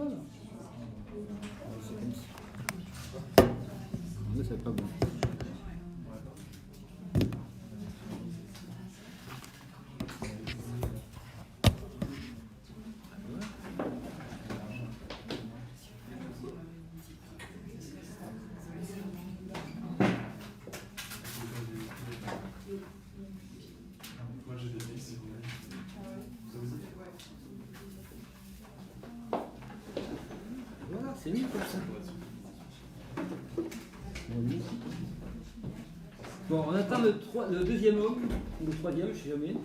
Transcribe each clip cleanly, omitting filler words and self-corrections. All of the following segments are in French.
Voilà. C'est comme ça. Mais c'est pas bon. Voilà, c'est mieux comme ça. Bon, on attend le deuxième homme, ou le troisième, je ne sais jamais,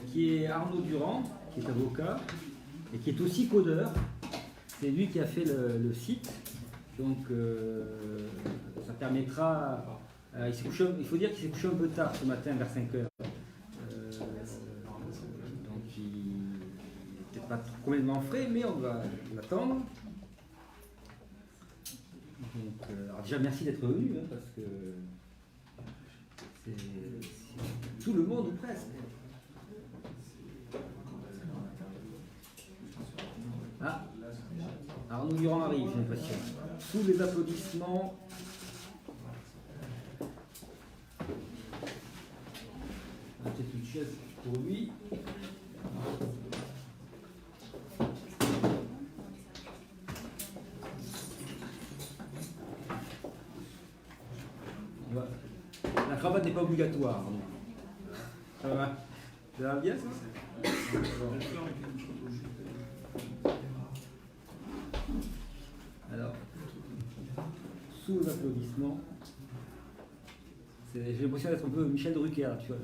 qui est Arnaud Durand, qui est avocat, et qui est aussi codeur. C'est lui qui a fait le site, donc ça permettra... il faut dire qu'il s'est couché un peu tard ce matin, vers 5 heures. Donc il n'est peut-être pas complètement frais, mais on va l'attendre. Donc, alors déjà merci d'être venu, hein, parce que c'est tout le monde ou presque. Ah, Arnaud Durand arrive, j'ai l'impression. Sous les applaudissements. Peut-être une chaise pour lui. La cravate n'est pas obligatoire. Ça va? Ça va bien ça? Alors, sous les applaudissements, j'ai l'impression d'être un peu Michel Drucker, tu vois.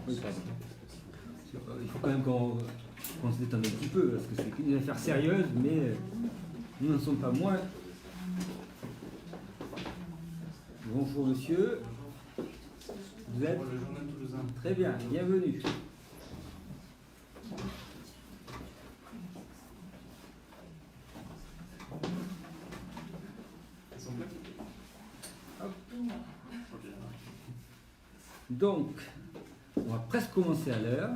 Il faut quand même qu'on se détende un petit peu, parce que c'est une affaire sérieuse, mais nous n'en sommes pas moins. Bonjour monsieur, vous êtes le journal toulousain. Très bien, bienvenue. Elles sont prêtes? Hop. Ok. Donc, on va presque commencer à l'heure.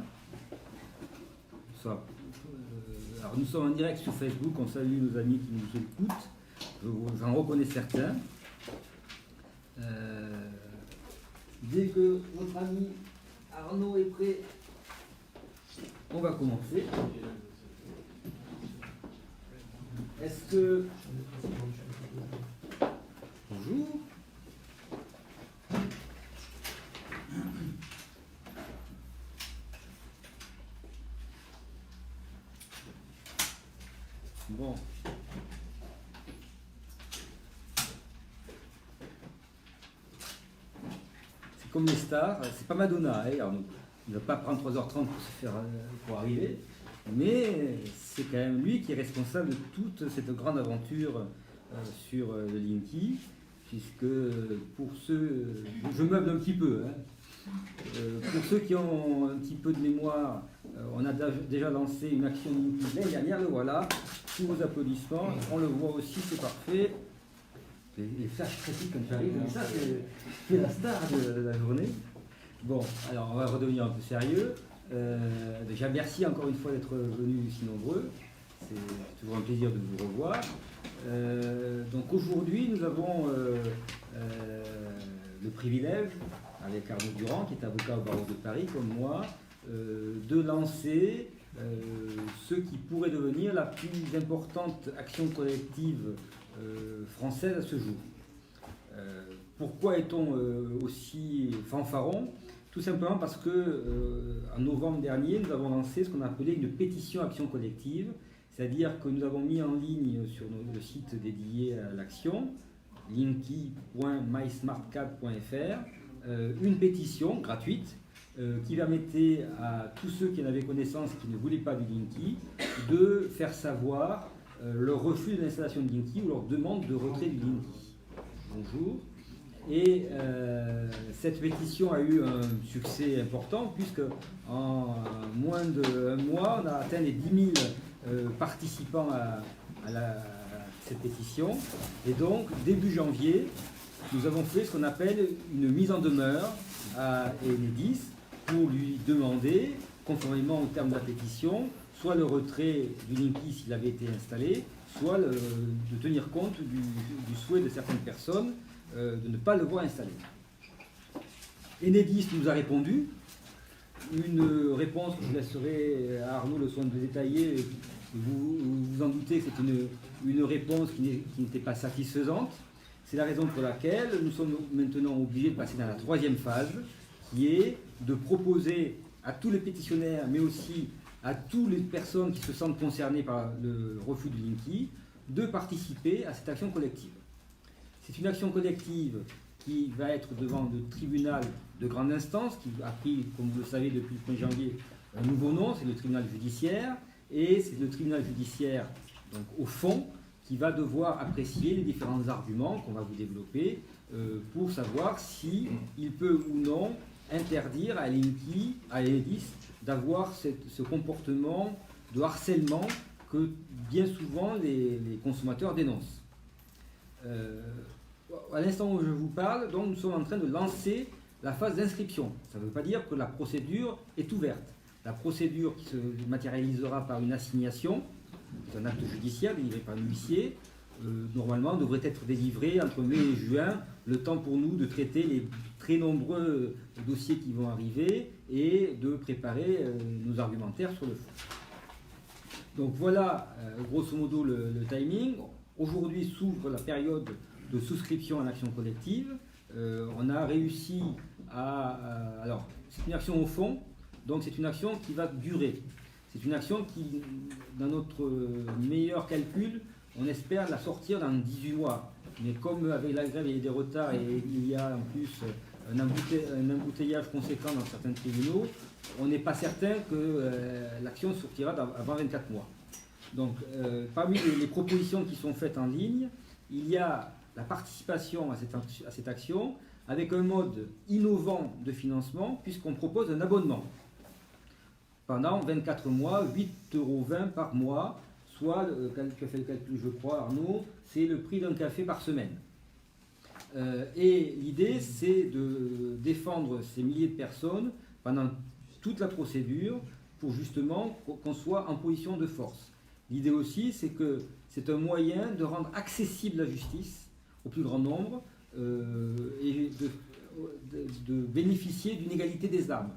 Alors nous sommes en direct sur Facebook, on salue nos amis qui nous écoutent, j'en reconnais certains. Dès que notre ami Arnaud est prêt, on va commencer. Est-ce que... Bonjour. Bon. C'est comme les stars, c'est pas Madonna, hein, Arnaud. Il ne va pas prendre 3h30 pour arriver, mais c'est quand même lui qui est responsable de toute cette grande aventure sur le Linky, puisque pour ceux, je meuble un petit peu, hein, pour ceux qui ont un petit peu de mémoire, on a déjà lancé une action Linky l'année dernière, le voilà, tous vos applaudissements, on le voit aussi, c'est parfait. Les flashs critiques quand tu arrives, ça c'est la star de la journée. Bon, alors on va redevenir un peu sérieux. Déjà merci encore une fois d'être venus si nombreux. C'est toujours un plaisir de vous revoir. Donc aujourd'hui nous avons le privilège, avec Arnaud Durand qui est avocat au barreau de Paris comme moi, de lancer ce qui pourrait devenir la plus importante action collective française à ce jour. Pourquoi est-on aussi fanfaron? Tout simplement parce que en novembre dernier, nous avons lancé ce qu'on appelait une pétition action collective, c'est-à-dire que nous avons mis en ligne sur le site dédié à l'action, linky.mysmartcard.fr, une pétition gratuite qui permettait à tous ceux qui en avaient connaissance, qui ne voulaient pas du Linky, de faire savoir leur refus de l'installation de Linky ou leur demande de retrait du Linky. Bonjour. Et cette pétition a eu un succès important puisque en moins d'un mois, on a atteint les 10 000 participants à cette pétition. Et donc, début janvier, nous avons fait ce qu'on appelle une mise en demeure à Enedis pour lui demander, conformément au terme de la pétition, soit le retrait du Linky s'il avait été installé, soit de tenir compte du souhait de certaines personnes de ne pas le voir installé. Enedis nous a répondu, une réponse que je laisserai à Arnaud le soin de détailler. Vous vous en doutez que c'est une réponse qui n'était pas satisfaisante. C'est la raison pour laquelle nous sommes maintenant obligés de passer dans la troisième phase, qui est de proposer à tous les pétitionnaires, mais aussi à toutes les personnes qui se sentent concernées par le refus du Linky, de participer à cette action collective. C'est une action collective qui va être devant le tribunal de grande instance, qui a pris, comme vous le savez, depuis le 1er janvier, un nouveau nom, c'est le tribunal judiciaire, et c'est le tribunal judiciaire, donc au fond, qui va devoir apprécier les différents arguments qu'on va vous développer pour savoir s'il peut ou non interdire à Linky, à Enedis, d'avoir ce comportement de harcèlement que bien souvent les consommateurs dénoncent. À l'instant où je vous parle, donc, nous sommes en train de lancer la phase d'inscription. Ça ne veut pas dire que la procédure est ouverte. La procédure qui se matérialisera par une assignation, c'est un acte judiciaire délivré par l'huissier, normalement devrait être délivré entre mai et juin, le temps pour nous de traiter les très nombreux dossiers qui vont arriver et de préparer nos argumentaires sur le fond. Donc voilà, grosso modo, le timing. Aujourd'hui s'ouvre la période de souscription en action collective. On a réussi alors, c'est une action au fond, donc c'est une action qui va durer. C'est une action qui, dans notre meilleur calcul, on espère la sortir dans 18 mois. Mais comme avec la grève il y a des retards et il y a en plus un embouteillage conséquent dans certains tribunaux, on n'est pas certain que l'action sortira avant 24 mois. Donc, parmi les propositions qui sont faites en ligne, il y a la participation à cette action avec un mode innovant de financement puisqu'on propose un abonnement. Pendant 24 mois, 8,20 € par mois, soit, tu as fait le calcul je crois Arnaud, c'est le prix d'un café par semaine. Et l'idée c'est de défendre ces milliers de personnes pendant toute la procédure pour justement qu'on soit en position de force. L'idée aussi c'est que c'est un moyen de rendre accessible la justice au plus grand nombre et de bénéficier d'une égalité des armes.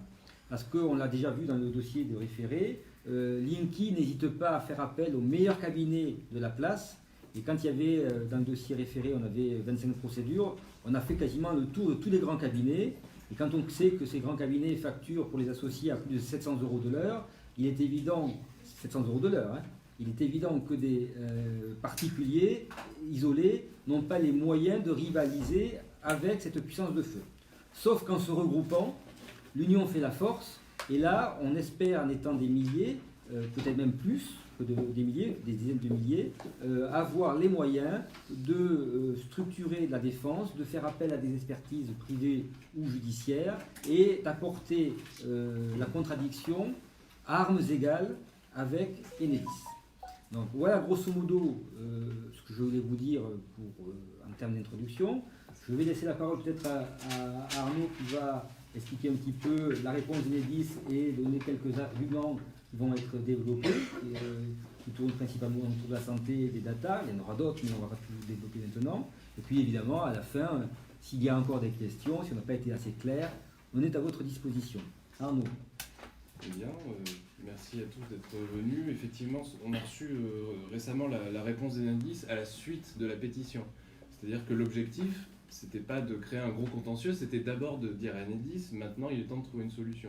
Parce qu'on l'a déjà vu dans le dossier de référé, Linky n'hésite pas à faire appel au meilleur cabinet de la place. Et quand il y avait, dans le dossier référé, on avait 25 procédures, on a fait quasiment le tour de tous les grands cabinets. Et quand on sait que ces grands cabinets facturent pour les associés à plus de 700 € de l'heure, il est évident, 700 € de l'heure, hein, il est évident que des particuliers isolés n'ont pas les moyens de rivaliser avec cette puissance de feu. Sauf qu'en se regroupant, l'union fait la force, et là, on espère, en étant des milliers, peut-être même plus que des milliers, des dizaines de milliers, avoir les moyens de structurer la défense, de faire appel à des expertises privées ou judiciaires, et d'apporter la contradiction à armes égales avec Enedis. Donc voilà grosso modo ce que je voulais vous dire en termes d'introduction. Je vais laisser la parole peut-être à Arnaud qui va expliquer un petit peu la réponse d'Enedis et donner quelques arguments qui vont être développés, qui tournent principalement autour de la santé et des data. Il y en aura d'autres, mais on ne va pas tout développer maintenant. Et puis évidemment, à la fin, s'il y a encore des questions, si on n'a pas été assez clair, on est à votre disposition. Arnaud. Eh bien, merci à tous d'être venus. Effectivement, on a reçu récemment la réponse d'Enedis à la suite de la pétition. C'est-à-dire que l'objectif, c'était pas de créer un gros contentieux, c'était d'abord de dire à Enedis, maintenant il est temps de trouver une solution.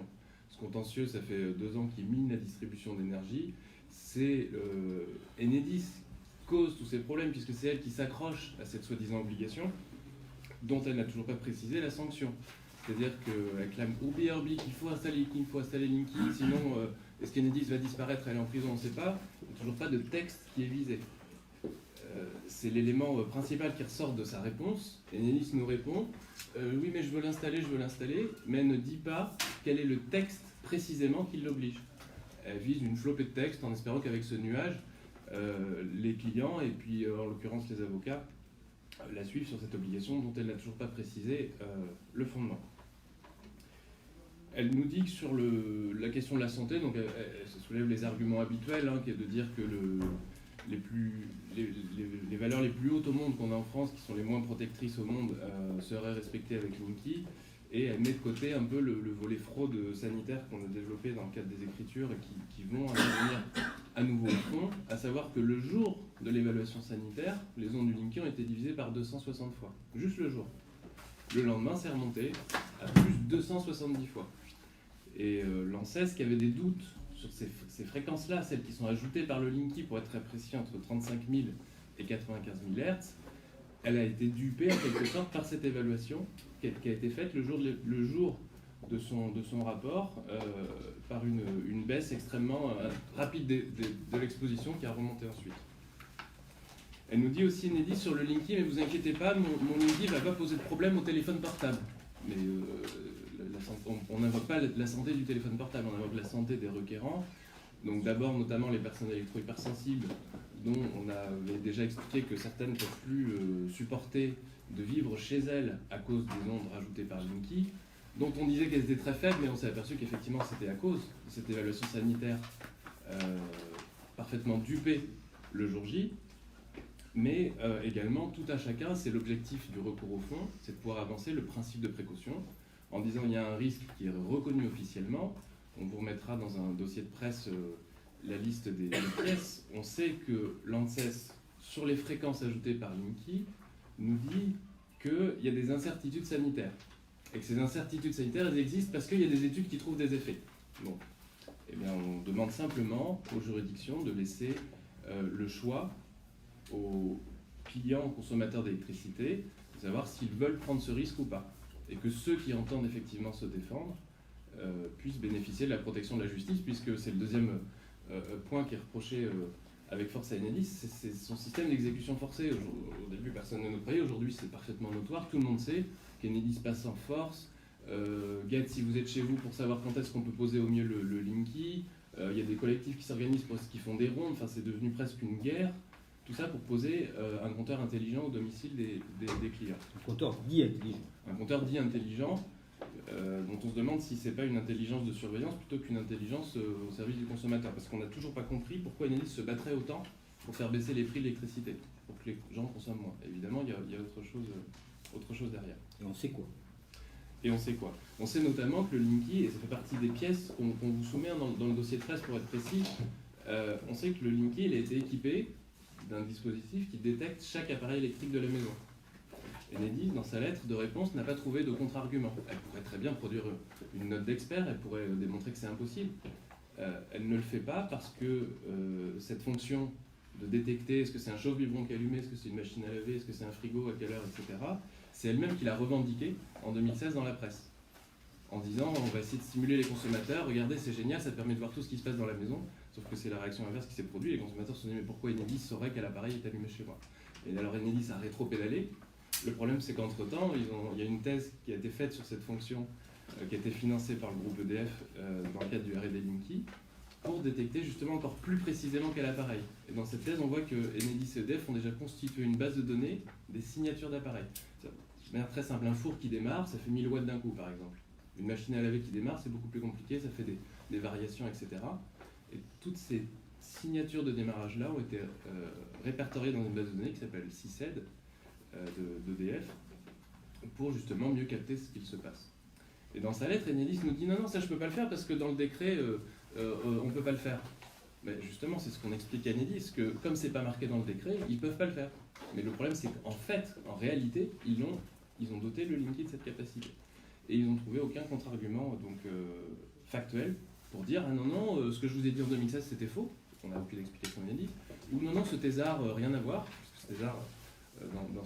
Ce contentieux, ça fait 2 ans qu'il mine la distribution d'énergie. C'est Enedis qui cause tous ces problèmes, puisque c'est elle qui s'accroche à cette soi-disant obligation, dont elle n'a toujours pas précisé la sanction. C'est-à-dire qu'elle clame au BRB qu'il faut installer Linky, sinon est-ce qu'Enedis va disparaître, aller en prison, on ne sait pas. Il n'y a toujours pas de texte qui est visé. C'est l'élément principal qui ressort de sa réponse. Enedis nous répond oui, mais je veux l'installer, mais elle ne dit pas quel est le texte précisément qui l'oblige. Elle vise une flopée de textes en espérant qu'avec ce nuage, les clients et puis en l'occurrence les avocats la suivent sur cette obligation dont elle n'a toujours pas précisé le fondement. Elle nous dit que sur la question de la santé, donc elle se soulève les arguments habituels, qui est de dire que les valeurs les plus hautes au monde qu'on a en France, qui sont les moins protectrices au monde, seraient respectées avec Linky. Et elle met de côté un peu le volet fraude sanitaire qu'on a développé dans le cadre des écritures et qui vont intervenir à nouveau au fond, à savoir que le jour de l'évaluation sanitaire, les ondes du Linky ont été divisées par 260 fois. Juste le jour. Le lendemain, c'est remonté à plus de 270 fois. Et l'ANSES, qui avait des doutes sur ces fréquences-là, celles qui sont ajoutées par le Linky pour être très précis entre 35 000 et 95 000 Hz, elle a été dupée en quelque sorte par cette évaluation qui a été faite le jour de son rapport par une baisse extrêmement rapide de l'exposition qui a remonté ensuite. Elle nous dit aussi, Enedis, sur le Linky, mais vous inquiétez pas, mon Linky ne va pas poser de problème au téléphone portable. Mais on n'invoque pas la santé du téléphone portable, on invoque la santé des requérants. Donc d'abord, notamment les personnes électro-hypersensibles, dont on avait déjà expliqué que certaines ne peuvent plus supporter de vivre chez elles à cause des ondes rajoutées par Linky, dont on disait qu'elles étaient très faibles, mais on s'est aperçu qu'effectivement c'était à cause de cette évaluation sanitaire parfaitement dupée le jour J. Mais également, tout à chacun, c'est l'objectif du recours au fond, c'est de pouvoir avancer le principe de précaution, en disant il y a un risque qui est reconnu officiellement. On vous remettra dans un dossier de presse la liste des pièces. On sait que l'ANSES, sur les fréquences ajoutées par Linky, nous dit qu'il y a des incertitudes sanitaires. Et que ces incertitudes sanitaires, elles existent parce qu'il y a des études qui trouvent des effets. Bon. Eh bien, on demande simplement aux juridictions de laisser le choix aux clients, consommateurs d'électricité, de savoir s'ils veulent prendre ce risque ou pas. Et que ceux qui entendent effectivement se défendre puissent bénéficier de la protection de la justice, puisque c'est le deuxième point qui est reproché avec force à Enedis, c'est son système d'exécution forcée. Au début, personne ne nous croyait, aujourd'hui c'est parfaitement notoire, tout le monde sait qu'Enedis passe en force, guette si vous êtes chez vous pour savoir quand est-ce qu'on peut poser au mieux le Linky, il y a des collectifs qui s'organisent pour qui font des rondes, enfin c'est devenu presque une guerre, tout ça pour poser un compteur intelligent au domicile des clients. Un compteur dit intelligent. Un compteur dit intelligent, dont on se demande si c'est pas une intelligence de surveillance plutôt qu'une intelligence au service du consommateur. Parce qu'on n'a toujours pas compris pourquoi Enedis se battrait autant pour faire baisser les prix de l'électricité, pour que les gens consomment moins. Évidemment, il y a autre chose derrière. Et on sait quoi? Et on sait quoi? On sait notamment que le Linky, et ça fait partie des pièces qu'on vous soumet dans le dossier de presse pour être précis, on sait que le Linky il a été équipé d'un dispositif qui détecte chaque appareil électrique de la maison. Enedis, dans sa lettre de réponse, n'a pas trouvé de contre-argument. Elle pourrait très bien produire une note d'expert, elle pourrait démontrer que c'est impossible. Elle ne le fait pas parce que cette fonction de détecter est-ce que c'est un chauffe-biberon qui est allumé, est-ce que c'est une machine à laver, est-ce que c'est un frigo, à quelle heure, etc., c'est elle-même qui l'a revendiqué en 2016 dans la presse, en disant on va essayer de stimuler les consommateurs, regardez c'est génial, ça permet de voir tout ce qui se passe dans la maison, sauf que c'est la réaction inverse qui s'est produite, les consommateurs se sont dit mais pourquoi Enedis saurait quel appareil est allumé chez moi? Et alors Enedis a rétro-pédalé. Le problème, c'est qu'entre-temps, il y a une thèse qui a été faite sur cette fonction, qui a été financée par le groupe EDF dans le cadre du R&D Linky, pour détecter justement encore plus précisément quel appareil. Et dans cette thèse, on voit que Enedis et EDF ont déjà constitué une base de données des signatures d'appareils. De manière très simple, un four qui démarre, ça fait 1000 watts d'un coup, par exemple. Une machine à laver qui démarre, c'est beaucoup plus compliqué, ça fait des variations, etc. Et toutes ces signatures de démarrage-là ont été répertoriées dans une base de données qui s'appelle CICED, d'EDF, pour justement mieux capter ce qu'il se passe. Et dans sa lettre, Enedis nous dit non, ça je peux pas le faire parce que dans le décret, on peut pas le faire. Mais justement, c'est ce qu'on explique à Enedis, que comme c'est pas marqué dans le décret, ils peuvent pas le faire. Mais le problème, c'est qu'en fait, en réalité, ils ont doté le Linky de cette capacité. Et ils n'ont trouvé aucun contre-argument donc factuel pour dire ah non, ce que je vous ai dit en 2016 c'était faux, on n'a aucune explication Enedis, ou non, ce thésard, rien à voir, parce que ce thésard, dans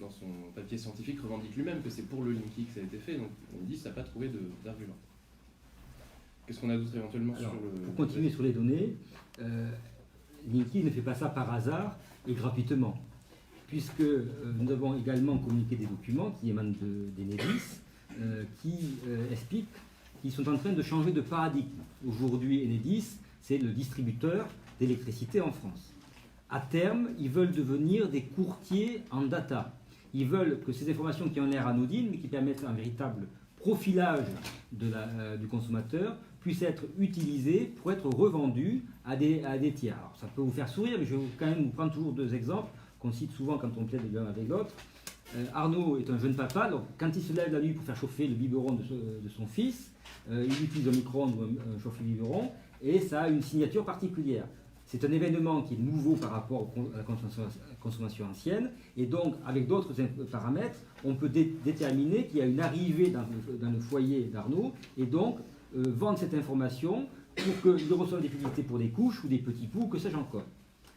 son papier scientifique, revendique lui-même que c'est pour le Linky que ça a été fait, donc on dit ça n'a pas trouvé d'argument. Qu'est-ce qu'on a d'autre éventuellement sur le... Pour continuer sur les données, Linky ne fait pas ça par hasard et gratuitement, puisque nous avons également communiqué des documents qui émanent d'Enedis, qui expliquent qu'ils sont en train de changer de paradigme. Aujourd'hui, Enedis, c'est le distributeur d'électricité en France. À terme, ils veulent devenir des courtiers en data. Ils veulent que ces informations qui ont l'air anodines, mais qui permettent un véritable profilage du consommateur puisse être utilisé pour être revendu à des tiers. Alors, ça peut vous faire sourire, mais je vais quand même vous prendre toujours 2 exemples qu'on cite souvent quand on plaide l'un avec l'autre. Arnaud est un jeune papa, donc quand il se lève la nuit pour faire chauffer le biberon de son fils, il utilise un micro-ondes ou un chauffe-biberon, et ça a une signature particulière. C'est un événement qui est nouveau par rapport à la consommation ancienne, et donc avec d'autres paramètres, on peut déterminer qu'il y a une arrivée dans le foyer d'Arnaud, et donc vendre cette information pour qu'il reçoive des publicités pour des couches ou des petits poux, que sais-je encore.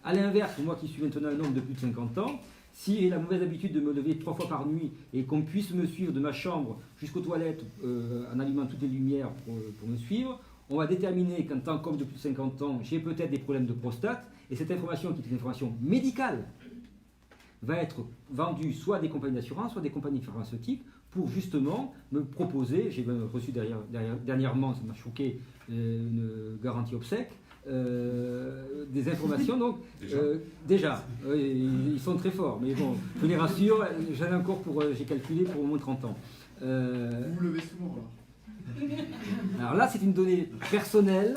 A l'inverse, moi qui suis maintenant un homme de plus de 50 ans, si j'ai la mauvaise habitude de me lever 3 fois par nuit et qu'on puisse me suivre de ma chambre jusqu'aux toilettes en allumant toutes les lumières pour me suivre, on va déterminer qu'en tant qu'homme de plus de 50 ans, j'ai peut-être des problèmes de prostate, et cette information, qui est une information médicale, va être vendue soit à des compagnies d'assurance, soit à des compagnies pharmaceutiques, pour justement me proposer, j'ai même reçu dernièrement, ça m'a choqué, une garantie obsèque, des informations, donc déjà ils sont très forts, mais bon, je les rassure, j'en ai encore j'ai calculé pour au moins 30 ans. Vous vous levez souvent alors. Alors là, c'est une donnée personnelle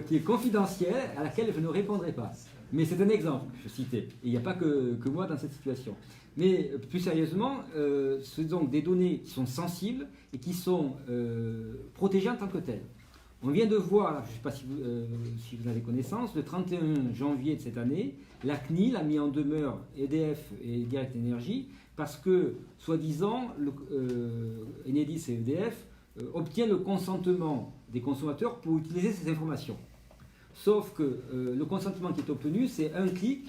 qui est confidentielle, à laquelle je ne répondrai pas. Mais c'est un exemple que je citais. Et il n'y a pas que moi dans cette situation. Mais plus sérieusement, ce sont donc des données qui sont sensibles et qui sont protégées en tant que telles. On vient de voir, je ne sais pas si vous avez connaissance, le 31 janvier de cette année, la CNIL a mis en demeure EDF et Direct Energy parce que, soi-disant, Enedis et EDF obtiennent le consentement des consommateurs pour utiliser ces informations. Sauf que le consentement qui est obtenu, c'est un clic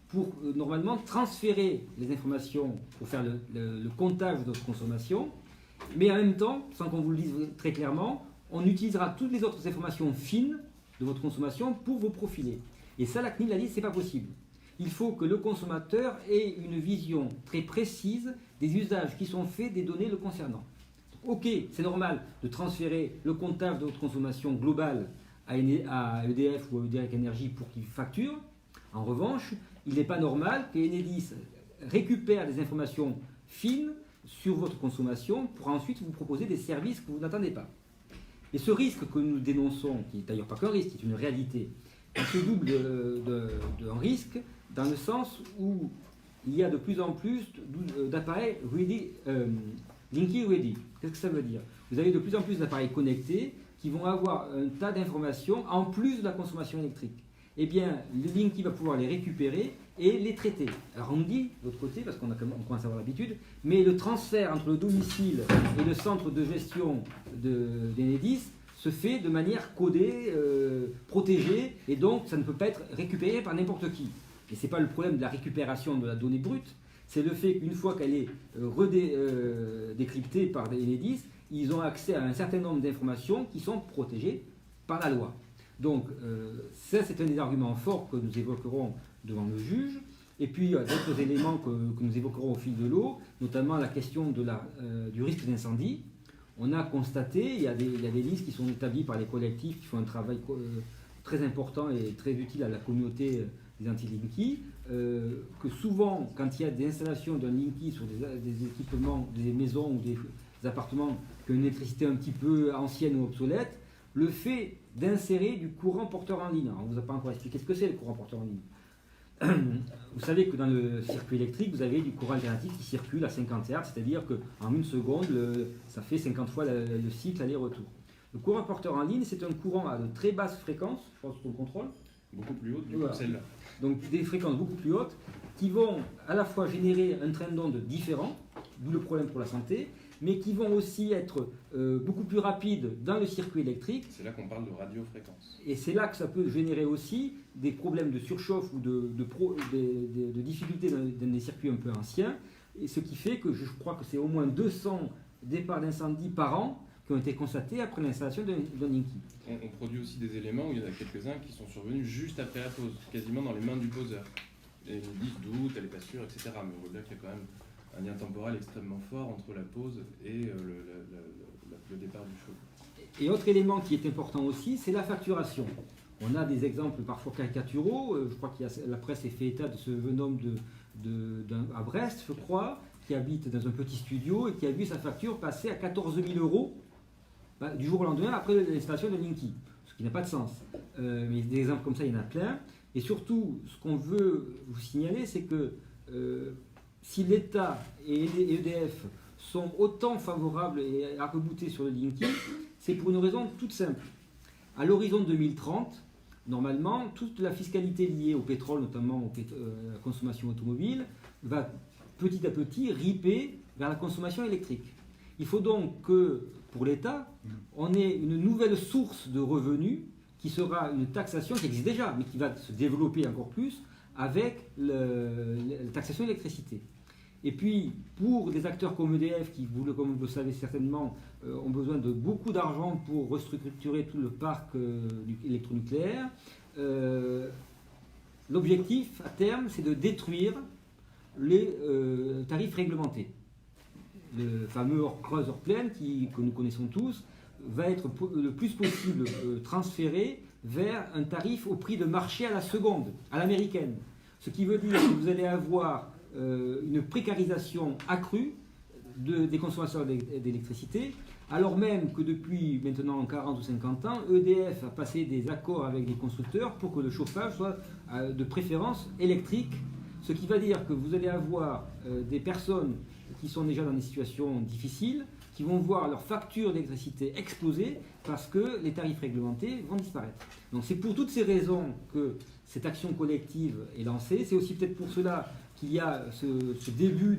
pour normalement transférer les informations pour faire le comptage de votre consommation, mais en même temps, sans qu'on vous le dise très clairement, on utilisera toutes les autres informations fines de votre consommation pour vous profiler. Et ça, la CNIL a dit, c'est pas possible. Il faut que le consommateur ait une vision très précise des usages qui sont faits des données le concernant. Ok, c'est normal de transférer le comptage de votre consommation globale à EDF ou à Direct Energy pour qu'il facture. En revanche, il n'est pas normal qu'Enedis récupère des informations fines sur votre consommation pour ensuite vous proposer des services que vous n'attendez pas. Et ce risque que nous dénonçons, qui n'est d'ailleurs pas qu'un risque, qui est une réalité, il se double d'un risque dans le sens où il y a de plus en plus d'appareils Linky Ready. Qu'est-ce que ça veut dire? Vous avez de plus en plus d'appareils connectés qui vont avoir un tas d'informations en plus de la consommation électrique. Eh bien, le Linky va pouvoir les récupérer et les traiter. Alors on me dit, de l'autre côté, parce qu'on commence à avoir l'habitude, mais le transfert entre le domicile et le centre de gestion d'Enedis se fait de manière codée, protégée, et donc ça ne peut pas être récupéré par n'importe qui. Et ce n'est pas le problème de la récupération de la donnée brute, c'est le fait qu'une fois qu'elle est décryptée par Enedis, ils ont accès à un certain nombre d'informations qui sont protégées par la loi. Donc ça, c'est un des arguments forts que nous évoquerons devant le juge. Et puis d'autres éléments que nous évoquerons au fil de l'eau, notamment la question du risque d'incendie. On a constaté, il y a des listes qui sont établies par les collectifs qui font un travail très important et très utile à la communauté des anti-Linky, que souvent, quand il y a des installations d'un Linky sur des équipements, des maisons ou des appartements qui ont une électricité un petit peu ancienne ou obsolète, le fait d'insérer du courant porteur en ligne. Alors, on ne vous a pas encore expliqué ce que c'est le courant porteur en ligne. Vous savez que dans le circuit électrique, vous avez du courant alternatif qui circule à 50 Hz, c'est-à-dire qu'en une seconde, ça fait 50 fois le cycle aller-retour. Le courant porteur en ligne, c'est un courant à de très basses fréquences, je pense qu'on le contrôle. Beaucoup plus haute, du coup, Voilà. celle-là. Donc des fréquences beaucoup plus hautes qui vont à la fois générer un train d'onde différent, d'où le problème pour la santé, mais qui vont aussi être beaucoup plus rapides dans le circuit électrique. C'est là qu'on parle de radiofréquence. Et c'est là que ça peut générer aussi des problèmes de surchauffe ou de difficultés dans des circuits un peu anciens. Et ce qui fait que je crois que c'est au moins 200 départs d'incendie par an qui ont été constatés après l'installation d'un Linky. On produit aussi des éléments où il y en a quelques-uns qui sont survenus juste après la pause, quasiment dans les mains du poseur. Et ils nous disent doute, elle n'est pas sûre, etc. Mais on voit bien qu'il y a quand même un lien temporel extrêmement fort entre la pause et le départ du chaud. Et autre élément qui est important aussi, c'est la facturation. On a des exemples parfois caricaturaux. Je crois que la presse a fait état de ce jeune homme à Brest, je crois, qui habite dans un petit studio et qui a vu sa facture passer à 14 000 euros du jour au lendemain après l'installation de Linky, ce qui n'a pas de sens. Mais des exemples comme ça, il y en a plein. Et surtout, ce qu'on veut vous signaler, c'est que si l'État et EDF sont autant favorables et arc-boutés sur le Linky, c'est pour une raison toute simple. À l'horizon 2030, normalement, toute la fiscalité liée au pétrole, notamment à la consommation automobile, va petit à petit riper vers la consommation électrique. Il faut donc que, pour l'État, on ait une nouvelle source de revenus qui sera une taxation qui existe déjà, mais qui va se développer encore plus avec la taxation de l'électricité. Et puis, pour des acteurs comme EDF, qui, comme vous le savez certainement, ont besoin de beaucoup d'argent pour restructurer tout le parc électronucléaire, l'objectif, à terme, c'est de détruire les tarifs réglementés. Le fameux hors-creuse, hors-pleine, que nous connaissons tous, va être le plus possible transféré vers un tarif au prix de marché à la seconde, à l'américaine. Ce qui veut dire que vous allez avoir une précarisation accrue des consommateurs d'électricité, alors même que depuis maintenant 40 ou 50 ans, EDF a passé des accords avec les constructeurs pour que le chauffage soit de préférence électrique, ce qui va dire que vous allez avoir des personnes qui sont déjà dans des situations difficiles, qui vont voir leur facture d'électricité exploser parce que les tarifs réglementés vont disparaître. Donc c'est pour toutes ces raisons que cette action collective est lancée. C'est aussi peut-être pour cela qu'il y a ce début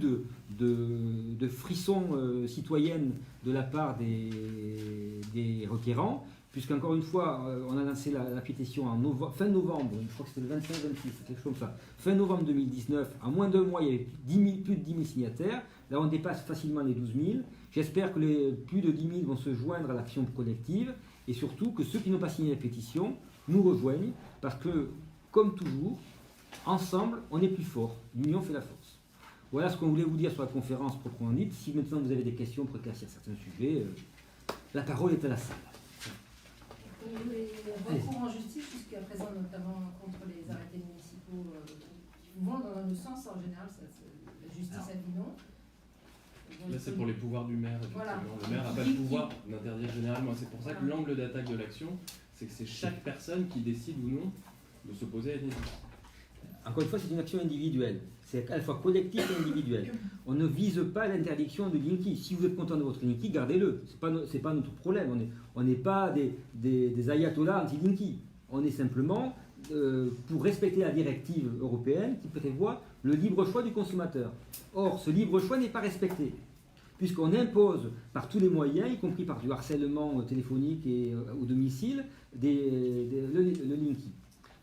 de frisson citoyenne de la part des requérants, puisqu'encore une fois, on a lancé la pétition fin novembre, je crois que c'était le 25-26, quelque chose comme ça, fin novembre 2019, en moins d'un mois, il y avait plus de 10 000 signataires. Là, on dépasse facilement les 12 000. J'espère que les plus de 10 000 vont se joindre à l'action collective, et surtout que ceux qui n'ont pas signé la pétition nous rejoignent, parce que, comme toujours, ensemble, on est plus fort. L'union fait la force. Voilà ce qu'on voulait vous dire sur la conférence proprement dite. Si maintenant vous avez des questions pour éclaircir certains sujets, la parole est à la salle. Les recours en justice jusqu'à présent, notamment contre les arrêtés municipaux qui vont dans le sens, en général, la justice a dit non. Là, c'est pour les pouvoirs du maire. Voilà. Le maire n'a pas le pouvoir d'interdire généralement. C'est pour ça que l'angle d'attaque de l'action, c'est que c'est chaque personne qui décide ou non de s'opposer à Enedis. Encore une fois, c'est une action individuelle. C'est à la fois collective et individuelle. On ne vise pas l'interdiction de Linky. Si vous êtes content de votre Linky, gardez-le. Ce n'est pas notre problème. On n'est pas des ayatollahs anti-Linky. On est simplement pour respecter la directive européenne qui prévoit le libre choix du consommateur. Or, ce libre choix n'est pas respecté, puisqu'on impose par tous les moyens, y compris par du harcèlement téléphonique et au domicile, le Linky.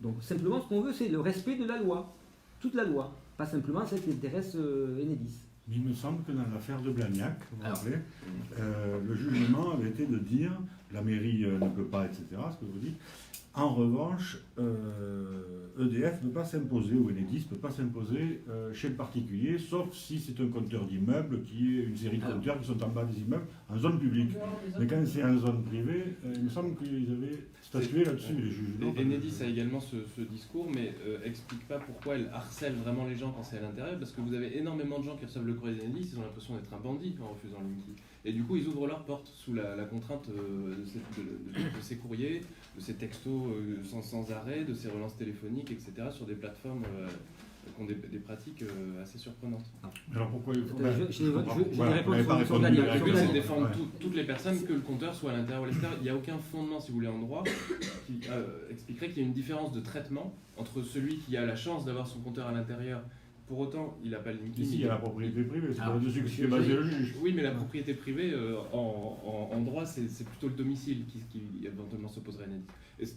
Donc simplement, ce qu'on veut, c'est le respect de la loi, toute la loi, pas simplement celle qui intéresse Enedis. Il me semble que dans l'affaire de Blagnac, vous vous rappelez, le jugement avait été de dire la mairie ne peut pas, etc., ce que vous dites. En revanche, EDF ne peut pas s'imposer, ou Enedis ne peut pas s'imposer chez le particulier, sauf si c'est un compteur d'immeubles qui est une série de compteurs qui sont en bas des immeubles, en zone publique. Mais quand c'est en zone privée, il me semble qu'ils avaient statué là-dessus, les juges. Enedis a également ce discours, mais explique pas pourquoi elle harcèle vraiment les gens quand c'est à l'intérieur, parce que vous avez énormément de gens qui reçoivent le courrier d'Enedis, ils ont l'impression d'être un bandit en refusant le Linky. Et du coup, ils ouvrent leurs portes sous la contrainte de ces courriers, de ces textos sans arrêt, de ces relances téléphoniques, etc., sur des plateformes qui ont des pratiques assez surprenantes. Alors pourquoi il faut... Je vais répondu. Le but, c'est de défendre toutes les personnes, que le compteur soit à l'intérieur ou à l'extérieur. Il n'y a aucun fondement, si vous voulez, en droit, qui expliquerait qu'il y a une différence de traitement entre celui qui a la chance d'avoir son compteur à l'intérieur. Pour autant, il n'a pas le Linky. Ici, il y a la propriété privée, c'est pas dessus que s'est basé le juge. Oui, mais la propriété privée, en droit, c'est plutôt le domicile qui éventuellement s'opposerait à Enedis.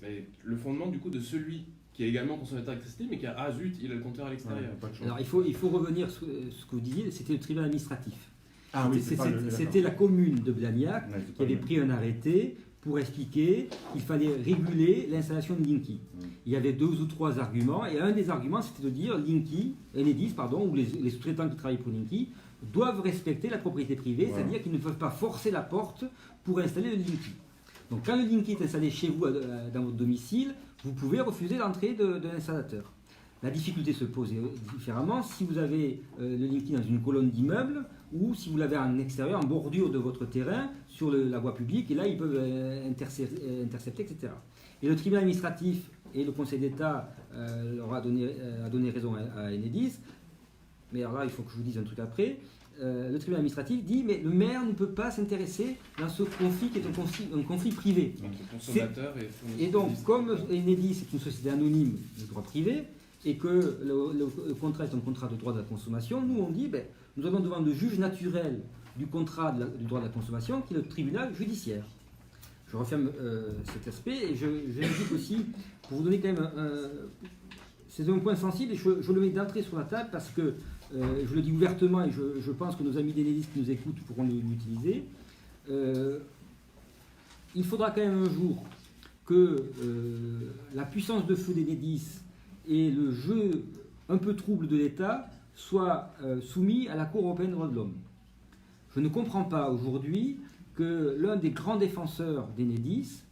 Et le fondement, du coup, de celui qui est également consommateur d'électricité, mais qui a, ah zut, il a le compteur à l'extérieur. Alors, il faut revenir sur ce que vous disiez, c'était le tribunal administratif. Ah oui, c'était la commune de Blagnac qui avait pris un arrêté pour expliquer qu'il fallait réguler l'installation de Linky. Il y avait 2 ou 3 arguments, et un des arguments, c'était de dire Enedis, ou les sous-traitants qui travaillent pour Linky, doivent respecter la propriété privée, c'est-à-dire qu'ils ne peuvent pas forcer la porte pour installer le Linky. Donc quand le Linky est installé chez vous, dans votre domicile, vous pouvez refuser l'entrée de l'installateur. la difficulté se pose différemment si vous avez le LinkedIn dans une colonne d'immeuble ou si vous l'avez en extérieur, en bordure de votre terrain, sur la voie publique, et là ils peuvent intercepter, etc. Et le tribunal administratif et le Conseil d'État leur a donné raison à Enedis, mais alors là il faut que je vous dise un truc après. Le tribunal administratif dit mais le maire ne peut pas s'intéresser dans ce conflit qui est un conflit privé. Entre consommateurs et fournisseurs. Et donc, comme Enedis est une société anonyme de droit privé et que le contrat est un contrat de droit de la consommation, nous on dit nous allons devant le juge naturel du contrat du droit de la consommation qui est le tribunal judiciaire. Je referme cet aspect et j'indique aussi, pour vous donner quand même c'est un point sensible et je le mets d'entrée sur la table parce que je le dis ouvertement et je pense que nos amis d'Enedis qui nous écoutent pourront l'utiliser. Il faudra quand même un jour que la puissance de feu d'Enedis et le jeu un peu trouble de l'État soient soumis à la Cour européenne des droits de l'homme. Je ne comprends pas aujourd'hui que l'un des grands défenseurs d'Enedis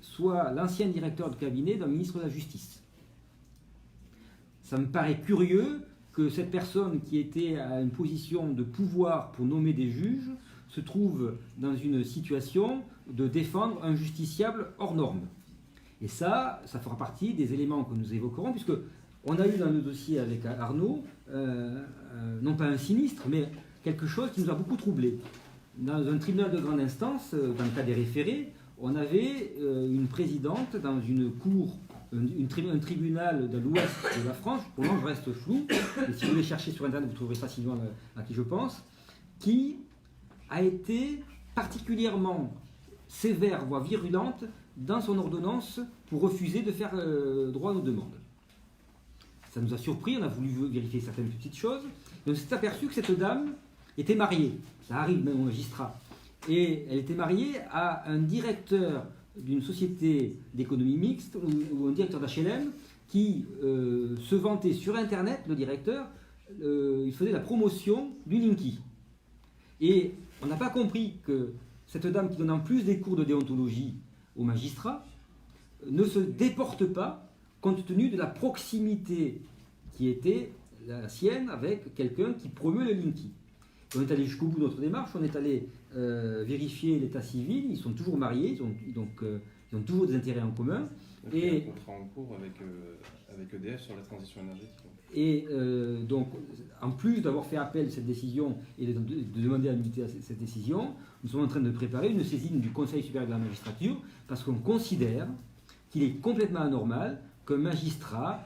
soit l'ancien directeur de cabinet d'un ministre de la Justice. Ça me paraît curieux que cette personne qui était à une position de pouvoir pour nommer des juges se trouve dans une situation de défendre un justiciable hors norme. Et ça fera partie des éléments que nous évoquerons, puisque on a eu dans le dossier avec Arnaud, non pas un sinistre, mais quelque chose qui nous a beaucoup troublés. Dans un tribunal de grande instance, dans le cas des référés, on avait une présidente dans une cour, un tribunal de l'ouest de la France, pour le moment je reste flou, et si vous voulez chercher sur Internet, vous trouverez facilement à qui je pense, qui a été particulièrement sévère, voire virulente, dans son ordonnance pour refuser de faire droit à nos demandes. Ça nous a surpris, on a voulu vérifier certaines petites choses, et on s'est aperçu que cette dame était mariée, ça arrive même au magistrat, et elle était mariée à un directeur d'une société d'économie mixte ou un directeur d'HLM qui se vantait sur Internet, le directeur, il faisait la promotion du Linky. Et on n'a pas compris que cette dame qui donne en plus des cours de déontologie aux magistrats ne se déporte pas compte tenu de la proximité qui était la sienne avec quelqu'un qui promeut le Linky. On est allé jusqu'au bout de notre démarche, on est allé vérifier l'état civil, ils sont toujours mariés, ils ont toujours des intérêts en commun. Donc, il y a un contrat en cours avec EDF sur la transition énergétique. Et donc, en plus d'avoir fait appel à cette décision et de demander à nullité à cette décision, nous sommes en train de préparer une saisine du Conseil supérieur de la magistrature parce qu'on considère qu'il est complètement anormal qu'un magistrat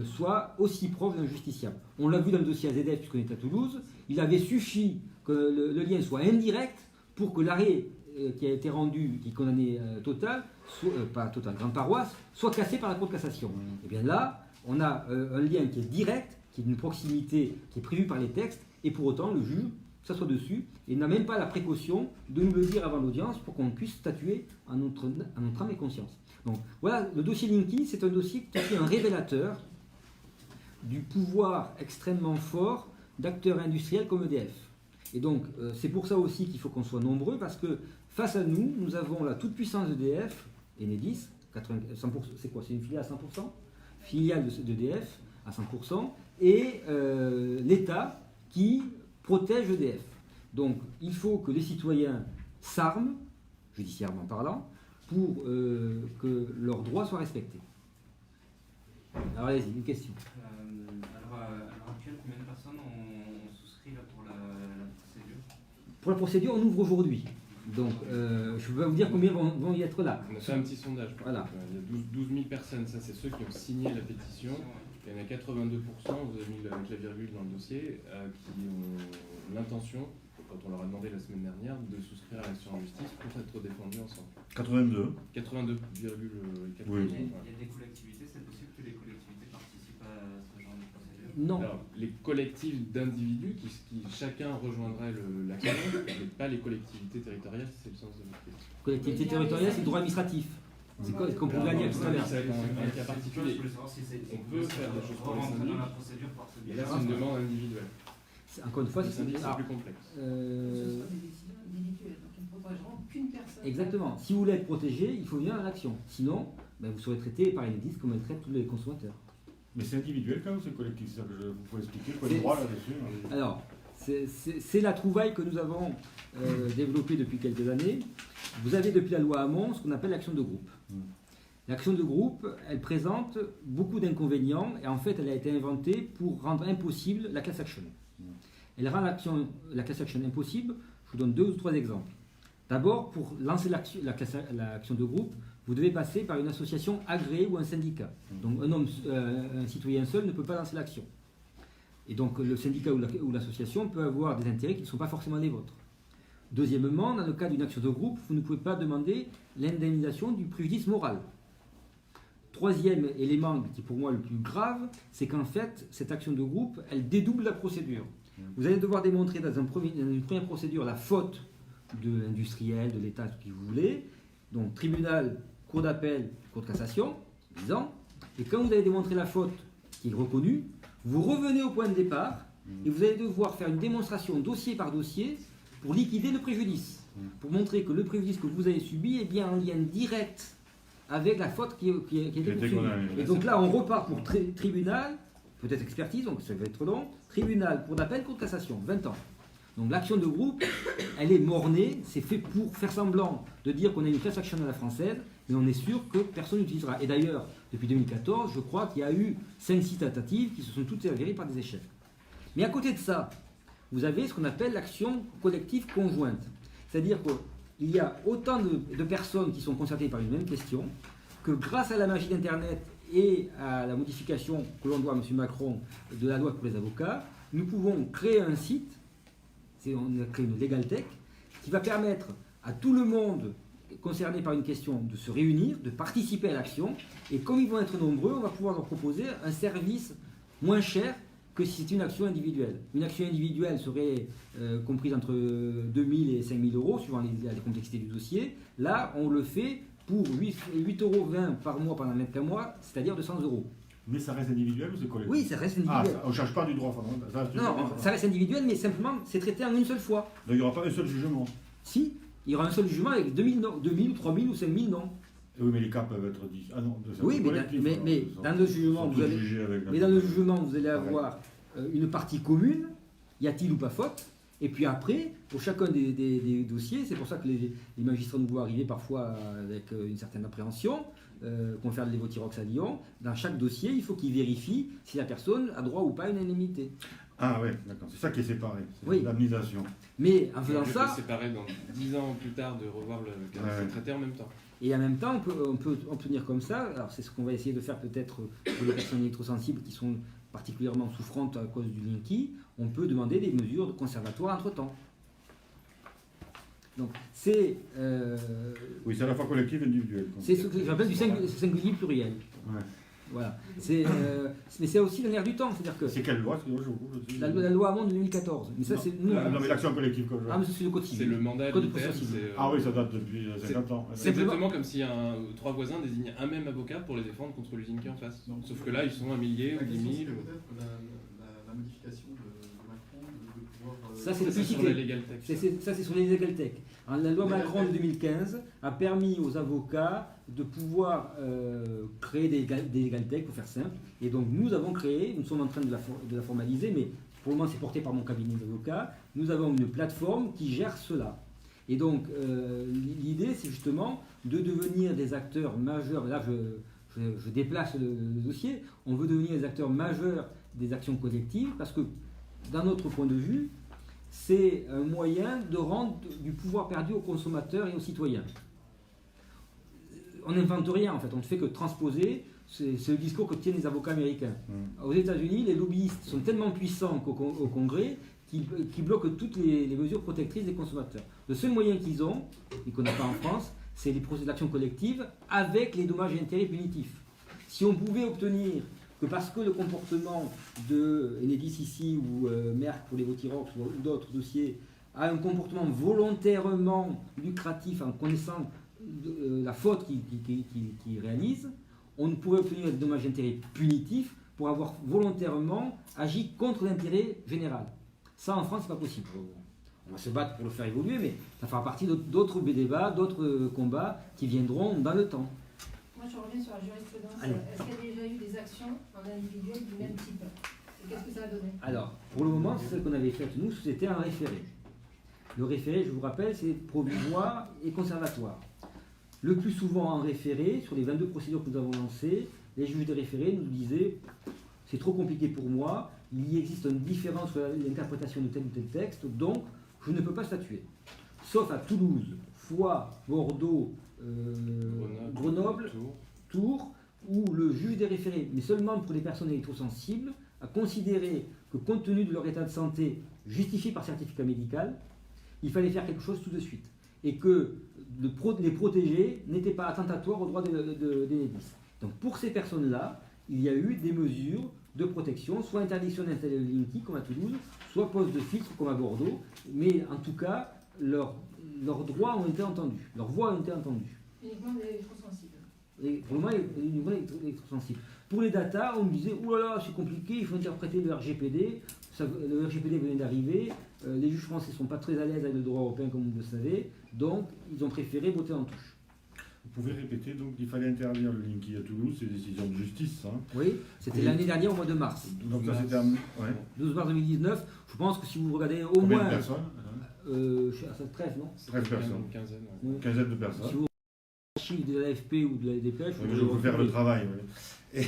soit aussi proche d'un justiciable. On l'a vu dans le dossier AZF puisqu'on est à Toulouse, il avait suffi que le lien soit indirect pour que l'arrêt qui a été rendu, qui condamnait Total, pas Total, Grande Paroisse, soit cassé par la Cour de cassation. Et bien là, on a un lien qui est direct, qui est d'une proximité qui est prévue par les textes, et pour autant le juge s'assoit dessus et n'a même pas la précaution de nous le dire avant l'audience pour qu'on puisse statuer à notre âme et conscience. Donc voilà, le dossier Linky, c'est un dossier qui est un révélateur du pouvoir extrêmement fort d'acteurs industriels comme EDF. Et donc c'est pour ça aussi qu'il faut qu'on soit nombreux, parce que face à nous, nous avons la toute-puissance d'EDF, Enedis, 100%, c'est quoi? C'est une filiale à 100%? Filiale d'EDF à 100%, et l'État qui protège EDF. Donc il faut que les citoyens s'arment, judiciairement parlant, pour que leurs droits soient respectés. Alors allez-y, une question. Alors à l'heure actuelle, combien de personnes ont souscrit là, pour la procédure? Pour la procédure, on ouvre aujourd'hui. Donc je vais vous dire combien vont y être là. On a fait un petit sondage. Voilà. Il y a 12 000 personnes, ça c'est ceux qui ont signé la pétition. Il y en a 82%, vous avez mis avec la virgule dans le dossier, qui ont l'intention, quand on leur a demandé la semaine dernière, de souscrire à l'action en justice pour être défendus ensemble. 82. 82,4%. Oui. Il y a des collectivités, c'est possible que les collectivités participent à ce genre de procédure? Non. Alors, les collectifs d'individus qui chacun rejoindrait la commune, mais pas les collectivités territoriales, c'est le sens de notre question. Collectivité territoriale, c'est le droit administratif. C'est quoi, comme pour gagner tout à l'heure. C'est un cas particulier. On peut faire des choses pour les syndics, dans la procédure par ce et là c'est une demande individuelle. Encore une fois, Les syndics c'est plus complexe. Ce sont des décisions individuelles, donc ils ne protégeront qu'une personne. Exactement. Si vous voulez être protégé, il faut venir à l'action. Sinon, vous serez traité par Enedis comme elle traite tous les consommateurs. Mais c'est individuel quand même, c'est collectif, c'est ça que vous pouvez expliquer, quoi le droit là-dessus? Alors, c'est la trouvaille que nous avons développée depuis quelques années. Vous avez depuis la loi Hamon ce qu'on appelle l'action de groupe. L'action de groupe, elle présente beaucoup d'inconvénients et en fait, elle a été inventée pour rendre impossible la class action. Elle rend la class action impossible. Je vous donne 2 ou 3 exemples. D'abord, pour lancer l'action de groupe, vous devez passer par une association agréée ou un syndicat. Donc un citoyen seul ne peut pas lancer l'action. Et donc le syndicat ou l'association peut avoir des intérêts qui ne sont pas forcément les vôtres. Deuxièmement, dans le cas d'une action de groupe, vous ne pouvez pas demander l'indemnisation du préjudice moral. Troisième élément qui est pour moi le plus grave, c'est qu'en fait, cette action de groupe, elle dédouble la procédure. Vous allez devoir démontrer dans une première procédure la faute de l'industriel, de l'État, ce que vous voulez. Donc tribunal, cour d'appel, cour de cassation, 10 ans. Et quand vous avez démontré la faute qui est reconnue, vous revenez au point de départ et vous allez devoir faire une démonstration dossier par dossier pour liquider le préjudice. Pour montrer que le préjudice que vous avez subi est bien en lien direct avec la faute qui a été poursuivie. Et donc là, on repart pour tribunal, peut-être expertise, donc ça va être long, tribunal, cour d'appel, cour de cassation, 20 ans. Donc l'action de groupe, elle est mornée, c'est fait pour faire semblant de dire qu'on a une class action à la française, mais on est sûr que personne n'utilisera. Et d'ailleurs, depuis 2014, je crois qu'il y a eu 5-6 tentatives qui se sont toutes avérées par des échecs. Mais à côté de ça, vous avez ce qu'on appelle l'action collective conjointe. C'est-à-dire qu'il y a autant de personnes qui sont concernées par une même question, que grâce à la magie d'Internet et à la modification que l'on doit à M. Macron de la loi pour les avocats, nous pouvons créer un site, on a créé une Legal Tech, qui va permettre à tout le monde concerné par une question de se réunir, de participer à l'action, et comme ils vont être nombreux, on va pouvoir leur proposer un service moins cher que si c'est une action individuelle. Une action individuelle serait comprise entre 2000 et 5000 euros, suivant les complexités du dossier. Là, on le fait pour 8,20 euros par mois pendant 21 mois, c'est-à-dire 200 euros. Mais ça reste individuel ou c'est collectif? Oui, ça reste individuel. On ne change pas du droit fondamental. Non, ça reste individuel, mais simplement, c'est traité en une seule fois. Donc il n'y aura pas un seul jugement? Si, il y aura un seul jugement avec 2000 ou 3000 ou 5000 non. Oui, mais les cas peuvent être 10. Ah non, oui, mais dans le jugement, vous allez avoir une partie commune, y a-t-il ou pas faute, et puis après, pour chacun des dossiers, c'est pour ça que les magistrats nous voient arriver parfois avec une certaine appréhension, qu'on fait de l'évothyrox à Lyon. Dans chaque dossier, il faut qu'ils vérifient si la personne a droit ou pas à une indemnité. Ah oui, d'accord, c'est ça qui est séparé, c'est oui. l'indemnisation. Mais en faisant ça... séparer dans 10 ans plus tard de revoir le cas, c'est traité en même temps. Et en même temps, on peut obtenir comme ça, alors c'est ce qu'on va essayer de faire peut-être pour les personnes électrosensibles qui sont particulièrement souffrantes à cause du Linky, on peut demander des mesures conservatoires entre-temps. Donc c'est... oui, c'est à la fois collectif et individuel. C'est ce que j'appelle du singulier pluriel. Ouais. Voilà. Mais c'est aussi le nerf du temps. C'est-à-dire que c'est quelle loi? La loi Hamon de 2014. Mais ça, c'est nous. Non, mais l'action collective. Ah, mais c'est le code civil. C'est le mandat code de procédure. Ah oui, ça date depuis 50 ans. C'est exactement comme si trois voisins désignaient un même avocat pour les défendre contre l'usine qui est en face. Non, sauf que là, ils sont un millier ou 10 000. Peut-être la modification de Macron de pouvoir. Ça, c'est sur la Legal Tech. Ça, c'est sur les Legal Tech. La loi Macron de 2015 a permis aux avocats de pouvoir créer des Legal Tech, pour faire simple. Et donc, nous avons créé, nous sommes en train de la formaliser, mais pour le moment, c'est porté par mon cabinet d'avocats. Nous avons une plateforme qui gère cela. Et donc, l'idée, c'est justement de devenir des acteurs majeurs. Là, je déplace le dossier. On veut devenir des acteurs majeurs des actions collectives parce que, d'un autre point de vue, c'est un moyen de rendre du pouvoir perdu aux consommateurs et aux citoyens. On n'invente rien, en fait. On ne fait que transposer. C'est le discours que tiennent les avocats américains. Aux États-Unis, les lobbyistes sont tellement puissants au Congrès qu'ils bloquent toutes les mesures protectrices des consommateurs. Le seul moyen qu'ils ont, et qu'on n'a pas en France, c'est les procédures d'action collective avec les dommages et intérêts punitifs. Si on pouvait obtenir que parce que le comportement de Enedis ici ou Merck pour les Votirox ou d'autres dossiers a un comportement volontairement lucratif en connaissant la faute qu'il réalise, on pourrait obtenir des dommages et intérêts punitifs pour avoir volontairement agi contre l'intérêt général. Ça, en France, c'est pas possible. On va se battre pour le faire évoluer, mais ça fera partie d'autres débats, d'autres combats qui viendront dans le temps. Moi, je reviens sur la jurisprudence. Allez. Est-ce qu'il y a déjà eu des actions en individuel du même type? Et qu'est-ce que ça a donné? Alors, pour le moment, ce qu'on avait fait, nous, c'était un référé. Le référé, je vous rappelle, c'est provisoire et conservatoire. Le plus souvent en référé, sur les 22 procédures que nous avons lancées, les juges des référés nous disaient « c'est trop compliqué pour moi, il y existe une différence sur l'interprétation de tel ou tel texte, donc je ne peux pas statuer ». Sauf à Toulouse, Foix, Bordeaux, Grenoble, Tours, où le juge des référés, mais seulement pour les personnes électrosensibles, a considéré que compte tenu de leur état de santé justifié par certificat médical, il fallait faire quelque chose tout de suite. Et que les protéger n'était pas attentatoire aux droits d'Enedis. Donc pour ces personnes-là, il y a eu des mesures de protection, soit interdiction d'installer le Linky comme à Toulouse, soit pose de filtre comme à Bordeaux, mais en tout cas, leurs droits ont été entendus, leurs voix ont été entendues. Uniquement des électrosensibles. Et pour le moment, uniquement électrosensibles. Pour les datas, on me disait « oh là là, c'est compliqué, il faut interpréter le RGPD ». Le RGPD venait d'arriver, les juges français ne sont pas très à l'aise avec le droit européen, comme vous le savez, donc ils ont préféré voter en touche. Vous pouvez répéter, donc il fallait interdire le Linky à Toulouse, c'est une décision de justice. Hein. Oui, c'était l'année dernière au mois de mars. Donc ça c'était ouais. 12 mars 2019, je pense que si vous regardez au Combien moins... de personnes ça 13, non 13 personnes. Une quinzaine. Oui. Une quinzaine de personnes. Si vous regardez de l'AFP ou de la dépêche... Oui, je peux faire le travail. Oui.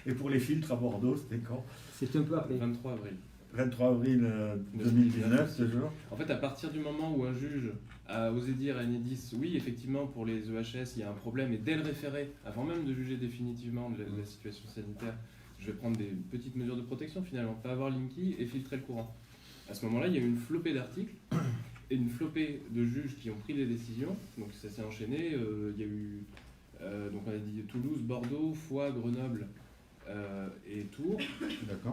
Et pour les filtres à Bordeaux, c'était quand? C'était un peu après. 23 avril. 23 avril 2019, ce jour. En fait, à partir du moment où un juge a osé dire à Enedis, oui, effectivement, pour les EHS, il y a un problème, et dès le référé, avant même de juger définitivement de la situation sanitaire, je vais prendre des petites mesures de protection finalement, pas avoir Linky et filtrer le courant. À ce moment-là, il y a eu une flopée d'articles et une flopée de juges qui ont pris des décisions, donc ça s'est enchaîné, il y a eu, donc on a dit Toulouse, Bordeaux, Foix, Grenoble, et Tours,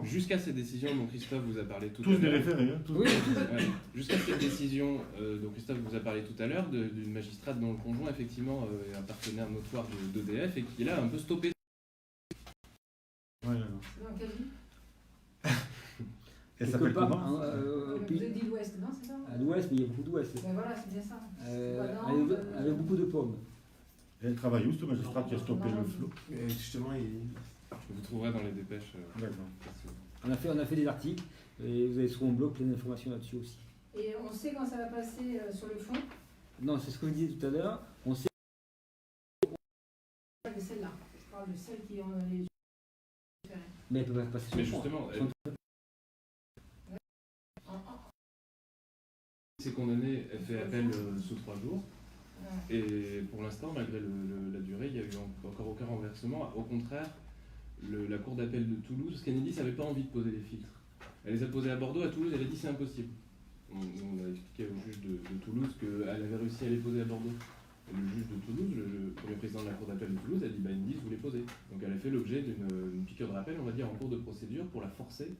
jusqu'à ces décisions dont Christophe vous a parlé tout à l'heure. Tous des référés, hein, tous. Oui, Ouais. Jusqu'à cette décision dont Christophe vous a parlé tout à l'heure, d'une magistrate dont le conjoint effectivement est un partenaire notoire d'EDF et qui là a un peu stoppé. Ouais, d'accord. Dans quelle ville? Elle s'appelle comment Vous avez dit l'Ouest, non, c'est ça? À l'ouest, mais il y a beaucoup d'ouest. Ben voilà, c'est bien ça. Avec beaucoup de pommes. Elle travaille où, ce magistrat qui a stoppé le flot? Justement, Vous trouverez dans les dépêches. D'accord. On a fait des articles et vous avez sur mon blog plein d'informations là-dessus aussi. Et on sait quand ça va passer sur le fond? Non, c'est ce que je disais tout à l'heure. On sait. Je parle de celle-là. Je parle de celles qui ont les yeux référés. Mais elle peut pas passer sur Mais le fond. justement, c'est condamné, elle fait appel sous 3 jours. Et pour l'instant, malgré la durée, il n'y a eu encore aucun renversement. Au contraire, la cour d'appel de Toulouse, parce qu'Enedis n'avait pas envie de poser les filtres. Elle les a posés à Bordeaux, à Toulouse, elle a dit c'est impossible. On a expliqué au juge de Toulouse qu'elle avait réussi à les poser à Bordeaux. Et le juge de Toulouse, le premier président de la cour d'appel de Toulouse, a dit bah Enedis vous les posez. Donc elle a fait l'objet d'une piqûre de rappel, on va dire, en cours de procédure pour la forcer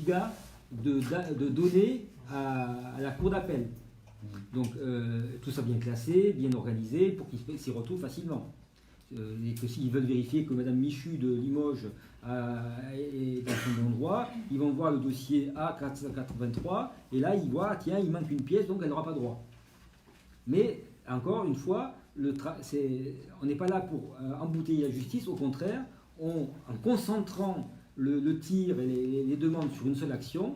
gars de donner à la cour d'appel. Donc tout ça bien classé, bien organisé pour qu'ils s'y retrouvent facilement. Et que s'ils veulent vérifier que Madame Michu de Limoges est dans son bon droit, ils vont voir le dossier A483 et là ils voient, tiens, il manque une pièce, donc elle n'aura pas droit. Mais encore une fois, on n'est pas là pour embouteiller la justice, au contraire, en concentrant le tir et les demandes sur une seule action,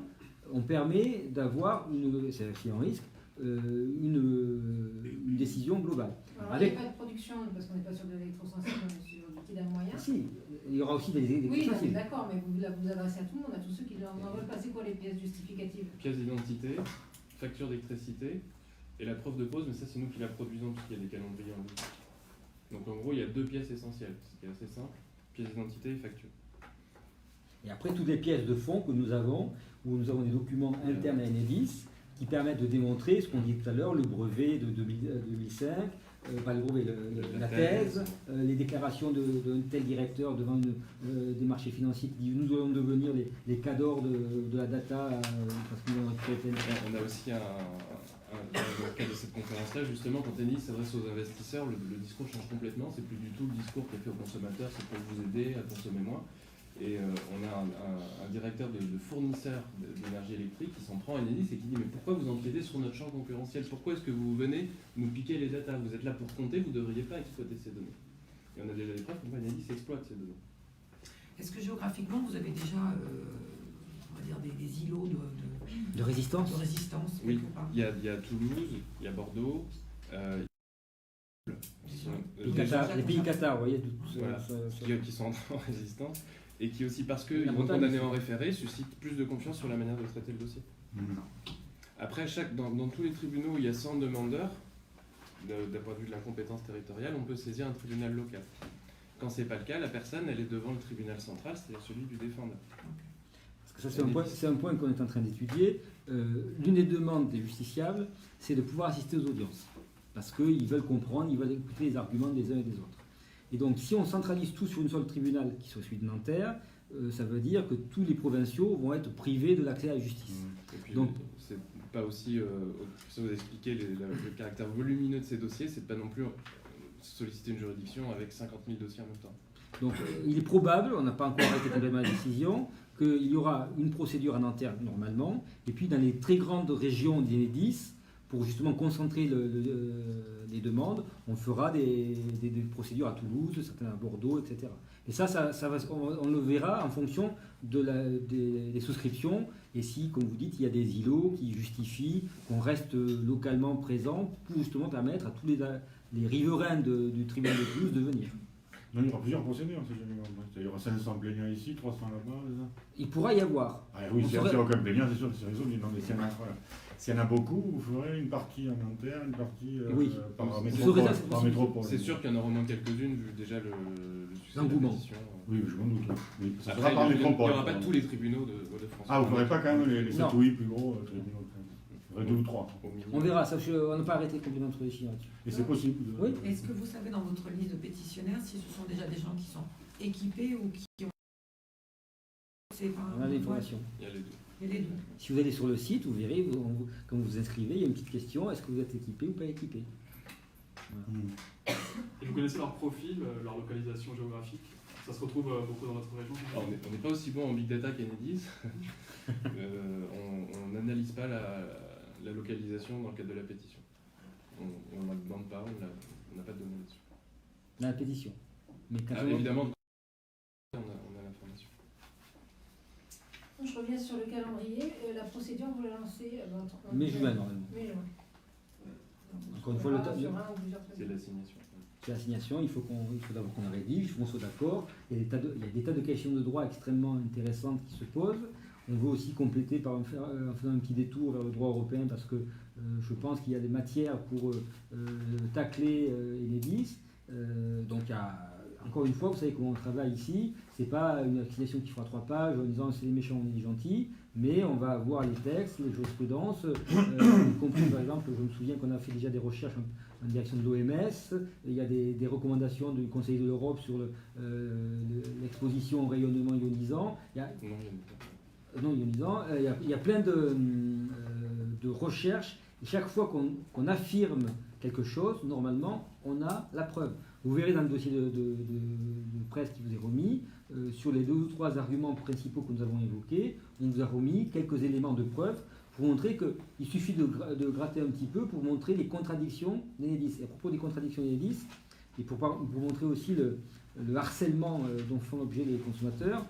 on permet d'avoir, c'est un risque, une décision globale. Alors, il n'y a pas de production, parce qu'on n'est pas sur de l'électrosensible, on est sur du d'un moyen. Si, il y aura aussi des Oui, sensibles. d'accord, mais vous adressez à tout le monde, à tous ceux qui en veulent passer quoi les pièces justificatives? Pièce d'identité, facture d'électricité et la preuve de pose, mais ça c'est nous qui la produisons parce qu'il y a des calendriers en ligne. Donc en gros, il y a 2 pièces essentielles, ce qui est assez simple, pièce d'identité et facture. Et après, toutes les pièces de fond que nous avons, où nous avons des documents internes à Enedis qui permettent de démontrer ce qu'on dit tout à l'heure, le brevet de 2005, pas le brevet, la thèse, les déclarations d'un tel directeur devant des marchés financiers qui disent nous allons devenir les cadors de la data parce qu'ils ont récupéré. On a aussi dans le cadre de cette conférence-là, justement, quand Enedis s'adresse aux investisseurs, le discours change complètement. C'est plus du tout le discours qui est fait aux consommateurs, c'est pour vous aider à consommer moins. Et on a un directeur de fournisseur d'énergie électrique qui s'en prend à Enedis et qui dit mais pourquoi vous empiétez sur notre champ concurrentiel? Pourquoi est-ce que vous venez nous piquer les datas? Vous êtes là pour compter, vous ne devriez pas exploiter ces données. Et on a déjà des preuves comme Enedis exploite ces données. Est-ce que géographiquement vous avez déjà on va dire des îlots De résistance. Oui, il y a Toulouse, il y a Bordeaux, les pays Qatar, vous voyez, voilà, qui sont en résistance. Et qui aussi, parce qu'ils La vont Bretagne, condamner en référé, suscite plus de confiance sur la manière de traiter le dossier. Après, dans tous les tribunaux où il y a 100 demandeurs, d'un point de vue de l'incompétence territoriale, on peut saisir un tribunal local. Quand ce n'est pas le cas, la personne, elle est devant le tribunal central, c'est-à-dire celui du défendeur. Parce que ça, c'est un point qu'on est en train d'étudier. L'une des demandes des justiciables, c'est de pouvoir assister aux audiences. Parce qu'ils veulent comprendre, ils veulent écouter les arguments des uns et des autres. Et donc, si on centralise tout sur une seule tribunal, qui soit celui de Nanterre, ça veut dire que tous les provinciaux vont être privés de l'accès à la justice. Et puis, donc, c'est pas aussi, ça vous expliquer le caractère volumineux de ces dossiers, c'est pas non plus solliciter une juridiction avec 50 000 dossiers en même temps. Donc, il est probable, on n'a pas encore arrêté complètement la décision, qu'il y aura une procédure à Nanterre normalement, et puis dans les très grandes régions d'Enedis, pour justement concentrer les demandes, on fera des procédures à Toulouse, certaines à Bordeaux, etc. Et ça va, on le verra en fonction des souscriptions. Et si, comme vous dites, il y a des îlots qui justifient qu'on reste localement présent pour justement permettre à tous les riverains du tribunal de Toulouse de venir. Donc, il y aura plusieurs procédures, si j'ai bien compris. Il y aura 500 plaignants ici, 300 là-bas, c'est ça? Il pourra y avoir. Ah oui, s'il n'y a aucun plaignant, c'est sûr, c'est résolu. Non, mais s'il y en a beaucoup, vous ferez une partie en Nanterre, une partie oui. par métropole. métropole. C'est sûr qu'il y en aura au moins quelques-unes, vu déjà le succès de l'engouement. la pétition. Oui, je m'en doute. Oui. Ça Après, sera par il n'y métropole. aura pas tous les tribunaux de France. Ah, vous ne ferez pas quand même les 7 Non. ou 8 plus gros tribunaux. Vous ferez 2 ou 3. Au minimum. On verra, ça, on n'a pas arrêté complètement de réfléchir là-dessus. Et c'est possible. Oui. Est-ce que vous savez dans votre liste de pétitionnaires si ce sont déjà des gens qui sont équipés ou qui ont... On a l'information. Il y a les deux. Il y a les deux. Si vous allez sur le site, vous verrez, quand vous vous inscrivez, il y a une petite question, est-ce que vous êtes équipé ou pas équipé? Voilà. Et vous connaissez leur profil, leur localisation géographique? Ça se retrouve beaucoup dans votre région? Alors, on n'est pas aussi bon en big data qu'Enedis. On n'analyse pas la localisation dans le cadre de la pétition. On ne la demande pas, on n'a pas de données là-dessus. La pétition. Mais quand Évidemment, on a l'information. Je reviens sur le calendrier. La procédure, vous la lancez mai-juin, normalement. mai-juin. Encore une fois, le temps. C'est l'assignation. C'est l'assignation, il faut d'abord qu'on la rédige, il faut qu'on soit d'accord. Il y a des tas de questions de droit extrêmement intéressantes qui se posent. On veut aussi compléter en faisant un petit détour vers le droit européen parce que je pense qu'il y a des matières pour tacler Enedis. Donc, encore une fois, vous savez comment on travaille ici. C'est pas une accusation qui fera 3 pages en disant c'est les méchants, on est les gentils, mais on va avoir les textes, les jurisprudences, y compris par exemple, je me souviens qu'on a fait déjà des recherches en direction de l'OMS. Il y a des recommandations du Conseil de l'Europe sur l'exposition au rayonnement ionisant. non ionisant, il y a plein de recherches. Et chaque fois qu'on affirme quelque chose, normalement, on a la preuve. Vous verrez dans le dossier de presse qui vous est remis, sur les 2 ou 3 arguments principaux que nous avons évoqués, on vous a remis quelques éléments de preuve pour montrer qu'il suffit de gratter un petit peu pour montrer les contradictions d'Enedis. Et à propos des contradictions d'Enedis, et pour montrer aussi le harcèlement dont font l'objet les consommateurs,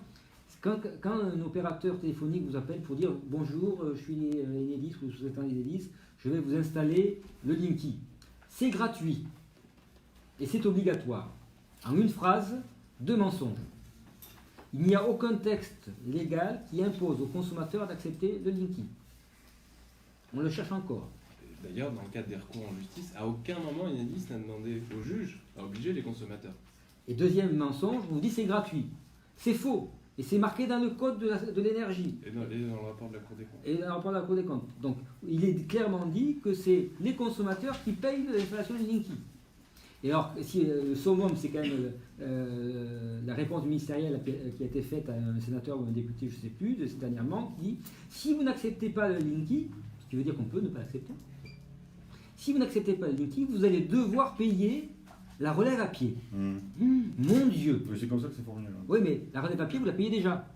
quand un opérateur téléphonique vous appelle pour dire « Bonjour, je suis Enedis ou sous-traitant Enedis, je vais vous installer le Linky », c'est gratuit et c'est obligatoire. En une phrase, 2 mensonges. Il n'y a aucun texte légal qui impose aux consommateurs d'accepter le Linky. On le cherche encore. D'ailleurs, dans le cadre des recours en justice, à aucun moment Enedis n'a demandé au juge à obliger les consommateurs. Et deuxième mensonge, on vous dit c'est gratuit. C'est faux. Et c'est marqué dans le code de l'énergie. Et dans le rapport de la Cour des comptes. Et dans le rapport de la Cour des comptes. Donc, il est clairement dit que c'est les consommateurs qui payent l'installation du Linky. Et alors, si le summum, c'est quand même la réponse ministérielle qui a été faite à un sénateur ou un député, je ne sais plus, dernièrement, qui dit si vous n'acceptez pas le Linky, ce qui veut dire qu'on peut ne pas l'accepter, si vous n'acceptez pas le Linky, vous allez devoir payer la relève à pied. Mon Dieu! Oui, c'est comme ça que c'est formulé. Oui, mais la relève à pied, vous la payez déjà.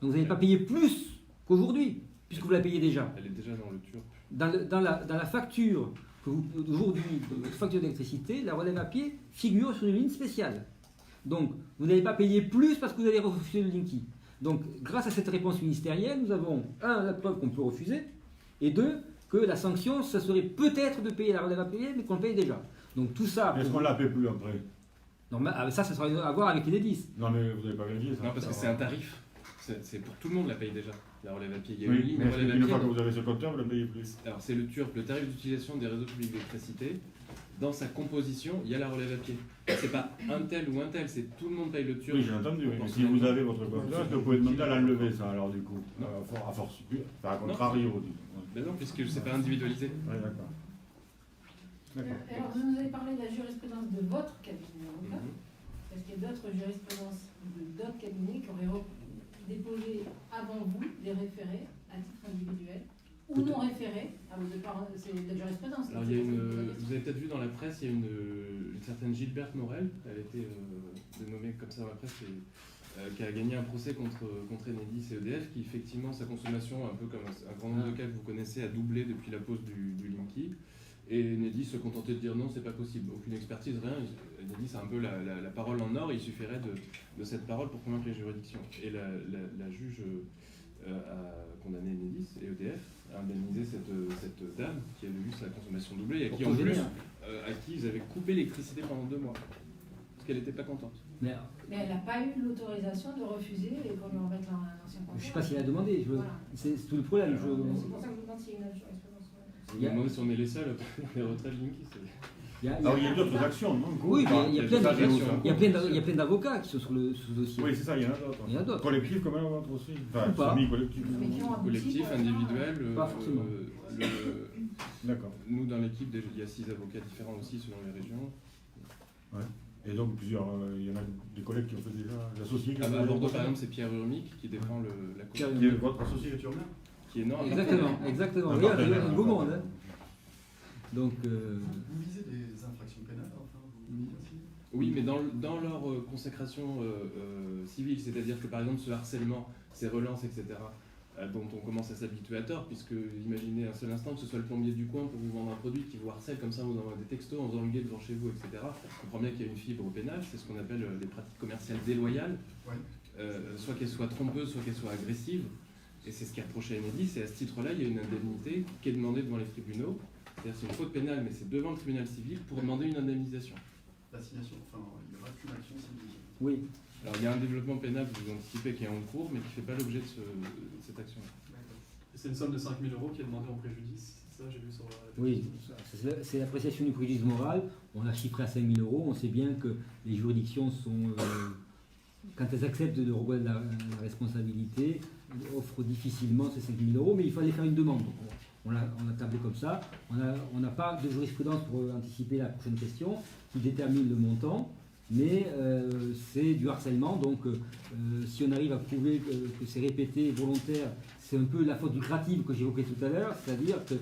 Donc vous n'allez pas payer plus qu'aujourd'hui, puisque vous la payez déjà. Elle est déjà dans le TURP. Dans la facture aujourd'hui, votre facture d'électricité, la relève à pied figure sur une ligne spéciale. Donc vous n'allez pas payer plus parce que vous allez refuser le Linky. Donc grâce à cette réponse ministérielle, nous avons 1, la preuve qu'on peut refuser, et 2, que la sanction, ça serait peut-être de payer la relève à payer, mais qu'on le paye déjà. Donc tout ça... Est-ce qu'on ne la paie plus après? Non, ça sera à voir avec Enedis. Non, mais vous n'avez pas vérifié ça. Non, parce que c'est un tarif. C'est pour tout le monde la paye déjà, la relève à pied. Il y a Oui, une ligne mais de est-ce relève à qu'une pied. fois que vous avez ce compteur, vous ne la payez plus? Alors c'est le TURP, le tarif d'utilisation des réseaux publics d'électricité. Dans sa composition, il y a la relève à pied. C'est pas un tel ou un tel, c'est tout le monde paye le TURP. Oui, j'ai entendu. Mais si vous avez votre compteur, est-ce que vous pouvez demander à l'enlever ça alors du coup? Non. À force, enfin, à contrario. Ben non, puisque c'est pas individualisé. Oui, d'accord. D'accord. Alors, vous nous avez parlé de la jurisprudence de votre cabinet d'avocat. Est-ce qu'il y a d'autres jurisprudences d'autres cabinets qui auraient déposé avant vous des référés à titre individuel ou non référés? C'est de la jurisprudence. Alors, vous avez peut-être vu dans la presse, il y a une certaine Gilberte Morel, elle a été dénommée comme ça dans la presse, qui a gagné un procès contre Enedis et EDF, qui effectivement, sa consommation, un peu comme un grand nombre de cas que vous connaissez, a doublé depuis la pose du Linky. Et Enedis se contentait de dire non, c'est pas possible, aucune expertise, rien. Enedis a un peu la parole en or, et il suffirait de cette parole pour convaincre les juridictions. Et la juge a condamné Enedis et EDF à indemniser cette dame qui avait vu sa consommation doublée et à qui en plus, à qui ils avaient coupé l'électricité pendant 2 mois, parce qu'elle n'était pas contente. Mais elle n'a pas eu l'autorisation de refuser et qu'on lui remette un ancien contrat. Je ne sais pas s'il a demandé. Voilà. C'est tout le problème. C'est pour ça que je vous demande s'il y a une jurisprudence. Je me demande si on est les seuls à prendre les retraits de Linky. Alors il y a d'autres actions, non? Oui, mais il y a plein Ça, d'actions. ça. Il y a plein d'avocats qui sont sur le dossier. Oui, c'est ça, il y en a d'autres. Il y en a d'autres. Collectif comme un autre aussi. Enfin, Ou pas. semi-collectif. Mais qui ont abouti Collectif, pour l'instant, individuel. Pas forcément. D'accord. Nous, dans l'équipe, il y a 6 avocats différents aussi selon les régions. Et donc plusieurs, il y en a des collègues qui ont fait déjà l'associé. À Bordeaux, par exemple, c'est Pierre Urmic qui défend la Pierre cause. Qui est votre associé qui est urbain? Qui est énorme. Exactement. Un Oui, il y a partenaire, un beau monde. Hein. Donc, Vous visez des infractions pénales, enfin, vous aussi? Oui, mais dans leur consécration civile, c'est-à-dire que par exemple ce harcèlement, ces relances, etc., dont on commence à s'habituer à tort, puisque imaginez un seul instant que ce soit le plombier du coin pour vous vendre un produit qui vous harcèle comme ça, vous envoie des textos en faisant le guet devant chez vous, etc. On comprend bien qu'il y a une fibre pénale, c'est ce qu'on appelle les pratiques commerciales déloyales, Ouais. soit qu'elles soient trompeuses, soit qu'elles soient agressives, et c'est ce qui est reproché à Enedis, et à ce titre-là, il y a une indemnité qui est demandée devant les tribunaux, c'est-à-dire c'est une faute pénale, mais c'est devant le tribunal civil pour demander une indemnisation. L'assignation, enfin, il y aura qu'une action civile. oui. Alors il y a un développement pénal que vous anticipez qui est en cours, mais qui ne fait pas l'objet de cette action. Et c'est une somme de 5 000 € qui est demandée en préjudice, ça j'ai vu sur la Oui, c'est l'appréciation du préjudice moral. On l'a chiffré à 5 000 €. On sait bien que les juridictions sont, quand elles acceptent de reconnaître la responsabilité, offrent difficilement ces 5 000 €, mais il fallait faire une demande. Donc on l'a tablé comme ça. On n'a pas de jurisprudence pour anticiper la prochaine question qui détermine le montant, mais c'est du harcèlement. Donc, si on arrive à prouver que c'est répété, volontaire, c'est un peu la faute lucrative que j'évoquais tout à l'heure, c'est-à-dire que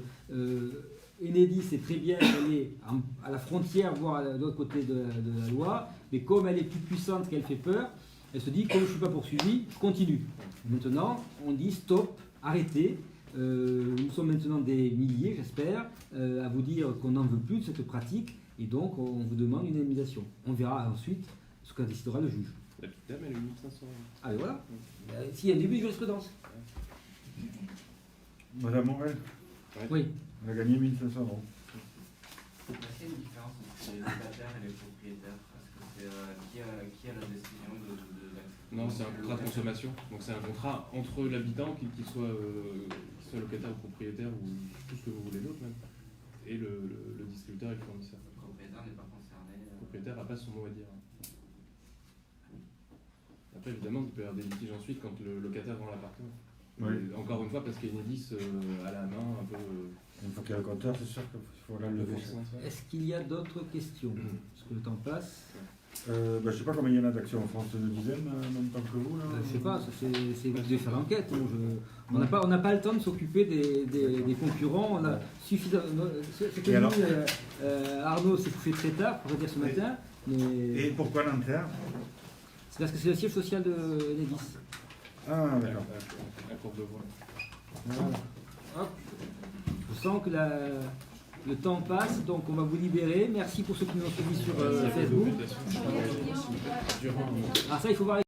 Enedis est très bien d'aller à la frontière, voire de l'autre côté de la loi, mais comme elle est plus puissante qu'elle fait peur, elle se dit, comme je ne suis pas poursuivi, je continue. Maintenant, on dit stop, arrêtez. Nous sommes maintenant des milliers, j'espère, à vous dire qu'on n'en veut plus de cette pratique, et donc on vous demande une indemnisation. On verra ensuite ce que décidera le juge. La petite dame, elle est 1500 euros. Ah, et voilà. S'il y a un début de jurisprudence. Madame Morel, Oui. elle a gagné 1500 euros. Est-ce qu'il y a une différence entre les locataires et les propriétaires? Est-ce que c'est qui a la décision de Non, c'est un contrat de consommation. Donc c'est un contrat entre l'habitant, qu'il soit locataire ou propriétaire ou tout ce que vous voulez d'autre même, et le distributeur et le fournisseur. Le propriétaire n'est pas concerné. Le propriétaire n'a pas son mot à dire. Après, évidemment, il peut y avoir des litiges ensuite quand le locataire vend l'appartement. Oui. Mais encore une fois, parce qu'Enedis à la main un peu. Une fois qu'il y a le compteur, c'est sûr qu'il faut la lever. Est-ce qu'il y a d'autres questions? Parce que le temps passe. Je ne sais pas combien il y en a d'actions en France, une dizaine en même temps que vous là. Je ne sais pas, c'est vous devez faire l'enquête. On n'a pas le temps de s'occuper des concurrents. On a suffisamment. C'est que alors Arnaud s'est couché très tard, pour dire ce matin. Mais Et pourquoi Nanterre? c'est parce que c'est le siège social de Enedis. Ah, d'accord. La courbe de voie. Voilà. Hop. Je sens que le temps passe, donc on va vous libérer. Merci pour ceux qui nous ont suivis sur Facebook. Durant. Ah ça, il faut voir.